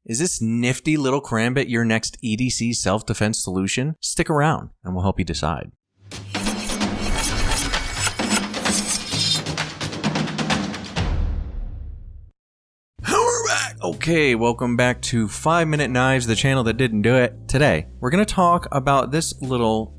Is this nifty little karambit your next EDC self-defense solution? Stick around and we'll help you decide. Okay, welcome back to 5 Minute Knives, the channel that didn't do it. Today, we're going to talk about this little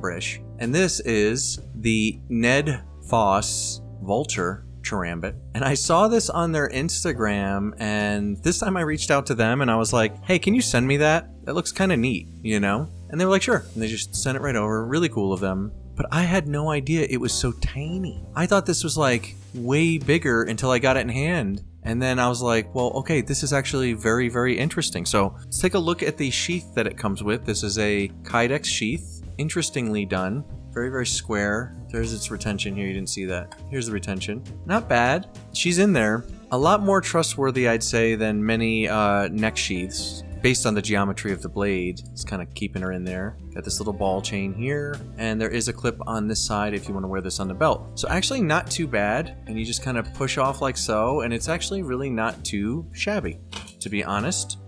brish, and this is the NedFoss Vulture Karambit. And I saw this on their Instagram, and this time I reached out to them and I was like, hey, can you send me that? That looks kind of neat, you know? And they were like, sure. And they just sent it right over. Really cool of them. But I had no idea it was so tiny. I thought this was like way bigger until I got it in hand. And then I was like, well, okay, this is actually very, very interesting. So let's take a look at the sheath that it comes with. This is a Kydex sheath. Interestingly done. Very, very square. There's its retention here. You didn't see that. Here's the retention. Not bad. She's in there. A lot more trustworthy, I'd say, than many neck sheaths. Based on the geometry of the blade, it's kind of keeping her in there. Got this little ball chain here, and there is a clip on this side if you want to wear this on the belt. So actually not too bad, and you just kind of push off like so, and it's actually really not too shabby, to be honest.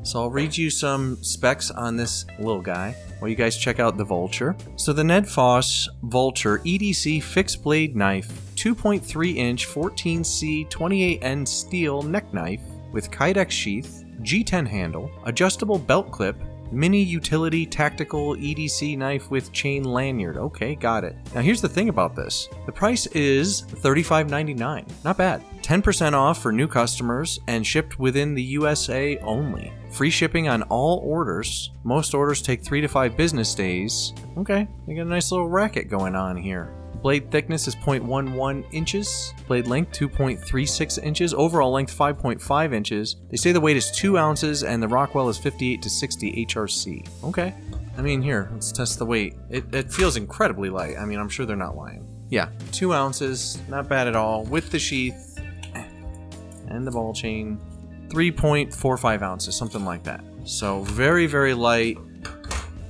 So I'll read you some specs on this little guy while you guys check out the Vulture. So the NedFoss Vulture EDC fixed blade knife, 2.3 inch 14C 28N steel neck knife with Kydex sheath, G10 handle, adjustable belt clip, mini utility tactical EDC knife with chain lanyard. Okay, got it. Now here's the thing about this. The price is $35.99. Not bad. 10% off for new customers and shipped within the USA only. Free shipping on all orders. Most orders take 3 to 5 business days. Okay, we got a nice little racket going on here. Blade thickness is 0.11 inches. Blade length 2.36 inches. Overall length 5.5 inches. They say the weight is 2 ounces and the Rockwell is 58 to 60 HRC. Okay. I mean, here, let's test the weight. It feels incredibly light. I mean, I'm sure they're not lying. Yeah, 2 ounces. Not bad at all. With the sheath and the ball chain, 3.45 ounces, something like that. So very, very light.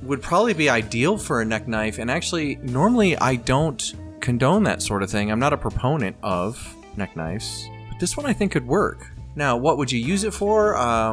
Would probably be ideal for a neck knife, and actually normally I don't condone that sort of thing. I'm not a proponent of neck knives, but this one I think could work. Now, what would you use it for? I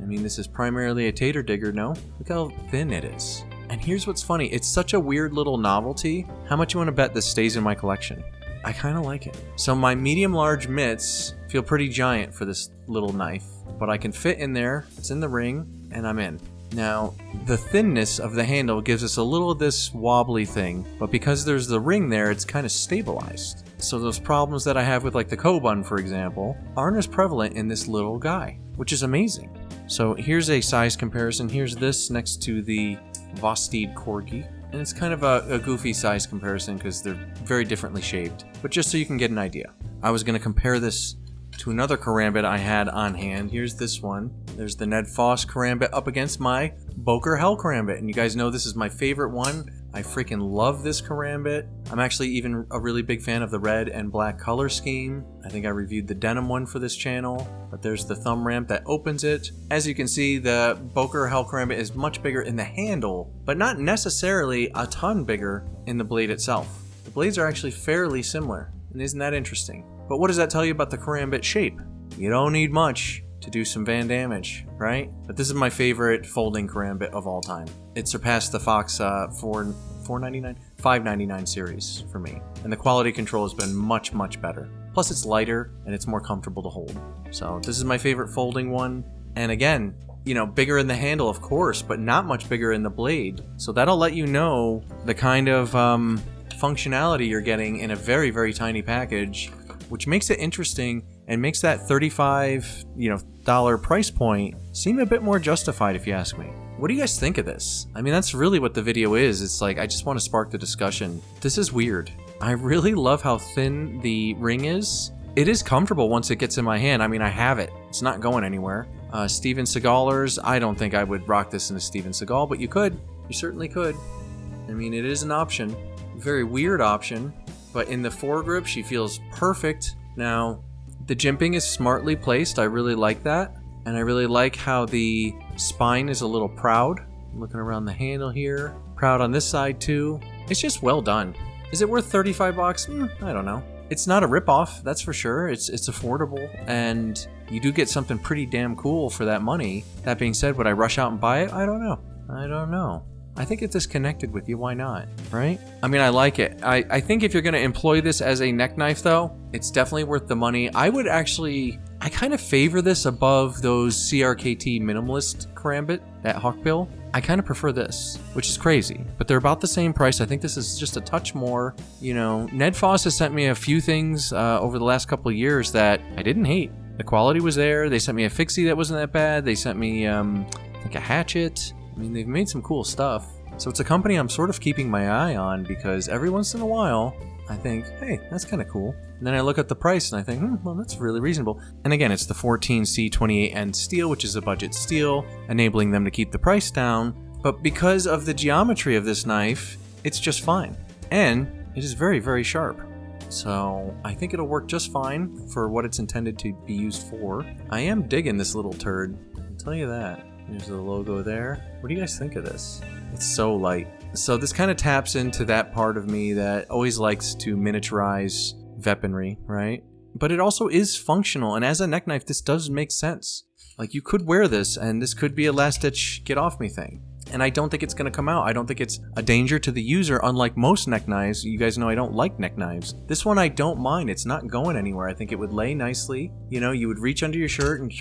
mean, this is primarily a tater digger, no? Look how thin it is. And here's what's funny, it's such a weird little novelty. How much you want to bet this stays in my collection? I kind of like it. So my medium-large mitts feel pretty giant for this little knife, but I can fit in there, it's in the ring, and I'm in. Now, the thinness of the handle gives us a little of this wobbly thing, but because there's the ring there, it's kind of stabilized. So those problems that I have with like the Kobun, for example, aren't as prevalent in this little guy, which is amazing. So here's a size comparison. Here's this next to the Vostede Corgi, and it's kind of a goofy size comparison because they're very differently shaped, but just so you can get an idea. I was going to compare this to another karambit I had on hand. Here's this one. There's the NedFoss karambit up against my Boker Hell karambit, and you guys know this is my favorite one. I freaking love this karambit. I'm actually even a really big fan of the red and black color scheme. I think I reviewed the denim one for this channel, but there's the thumb ramp that opens it. As you can see, the Boker Hell karambit is much bigger in the handle, but not necessarily a ton bigger in the blade itself. The blades are actually fairly similar, and isn't that interesting? But what does that tell you about the karambit shape? You don't need much to do some Van damage, right? But this is my favorite folding karambit of all time. It surpassed the Fox $5.99 series for me. And the quality control has been much, much better. Plus it's lighter and it's more comfortable to hold. So this is my favorite folding one. And again, you know, bigger in the handle, of course, but not much bigger in the blade. So that'll let you know the kind of functionality you're getting in a very, very tiny package, which makes it interesting and makes that $35 price point seem a bit more justified, if you ask me. What do you guys think of this? I mean, that's really what the video is. It's like, I just want to spark the discussion. This is weird. I really love how thin the ring is. It is comfortable once it gets in my hand. I mean, I have it. It's not going anywhere. Steven Seagalers, I don't think I would rock this in a Steven Seagal, but you could. You certainly could. I mean, it is an option. Very weird option. But in the foregrip, she feels perfect. Now, the jimping is smartly placed. I really like that. And I really like how the spine is a little proud. I'm looking around the handle here. Proud on this side too. It's just well done. Is it worth 35 bucks? I don't know. It's not a ripoff, that's for sure. It's affordable. And you do get something pretty damn cool for that money. That being said, would I rush out and buy it? I don't know. I think it's disconnected with you. Why not? Right? I mean, I like it. I think if you're going to employ this as a neck knife, though, it's definitely worth the money. I kind of favor this above those CRKT minimalist karambit, that hawkbill. I kind of prefer this, which is crazy, but they're about the same price. I think this is just a touch more. You know, NedFoss has sent me a few things over the last couple of years that I didn't hate. The quality was there. They sent me a fixie that wasn't that bad. They sent me, I think, a hatchet. I mean, they've made some cool stuff. So it's a company I'm sort of keeping my eye on because every once in a while, I think, hey, that's kind of cool. And then I look at the price and I think, well, that's really reasonable. And again, it's the 14C28N steel, which is a budget steel, enabling them to keep the price down. But because of the geometry of this knife, it's just fine. And it is very, very sharp. So I think it'll work just fine for what it's intended to be used for. I am digging this little turd. I'll tell you that. There's the logo there. What do you guys think of this? It's so light. So this kind of taps into that part of me that always likes to miniaturize weaponry, right? But it also is functional, and as a neck knife, this does make sense. Like, you could wear this, and this could be a last-ditch get-off-me thing. And I don't think it's going to come out. I don't think it's a danger to the user, unlike most neck knives. You guys know I don't like neck knives. This one I don't mind. It's not going anywhere. I think it would lay nicely. You know, you would reach under your shirt and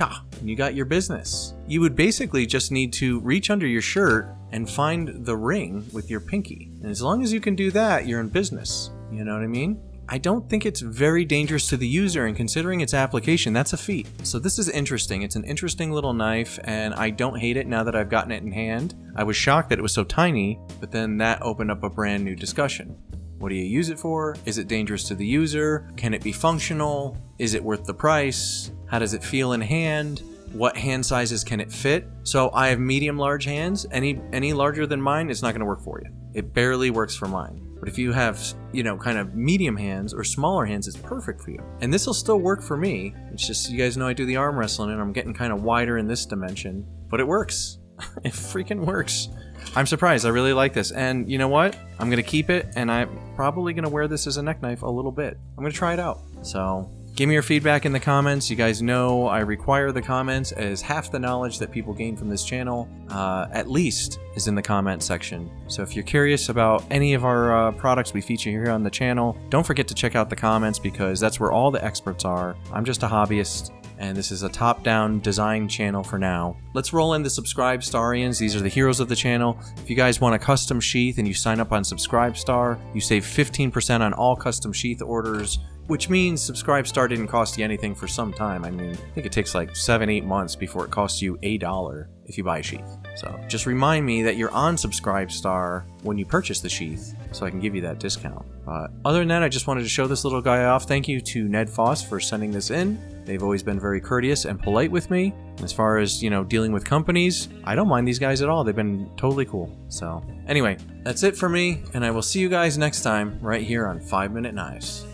you got your business. You would basically just need to reach under your shirt and find the ring with your pinky. And as long as you can do that, you're in business. You know what I mean? I don't think it's very dangerous to the user, and considering its application, that's a feat. So this is interesting. It's an interesting little knife, and I don't hate it now that I've gotten it in hand. I was shocked that it was so tiny, but then that opened up a brand new discussion. What do you use it for? Is it dangerous to the user? Can it be functional? Is it worth the price? How does it feel in hand? What hand sizes can it fit? So I have medium-large hands. Any larger than mine, it's not going to work for you. It barely works for mine. But if you have, you know, kind of medium hands or smaller hands, it's perfect for you. And this will still work for me. It's just, you guys know I do the arm wrestling and I'm getting kind of wider in this dimension. But it works. It freaking works. I'm surprised. I really like this. And you know what? I'm going to keep it, and I'm probably going to wear this as a neck knife a little bit. I'm going to try it out. So give me your feedback in the comments. You guys know I require the comments, as half the knowledge that people gain from this channel, at least, is in the comment section. So if you're curious about any of our products we feature here on the channel, don't forget to check out the comments, because that's where all the experts are. I'm just a hobbyist, and this is a top-down design channel for now. Let's roll in the Subscribe-Starians. These are the heroes of the channel. If you guys want a custom sheath and you sign up on Subscribe-Star, you save 15% on all custom sheath orders, which means Subscribe-Star didn't cost you anything for some time. I mean, I think it takes like 7-8 months before it costs you $1 if you buy a sheath. So just remind me that you're on Subscribe-Star when you purchase the sheath, so I can give you that discount. But other than that, I just wanted to show this little guy off. Thank you to NedFoss for sending this in. They've always been very courteous and polite with me. As far as, you know, dealing with companies, I don't mind these guys at all. They've been totally cool. So anyway, that's it for me, and I will see you guys next time right here on 5 Minute Knives.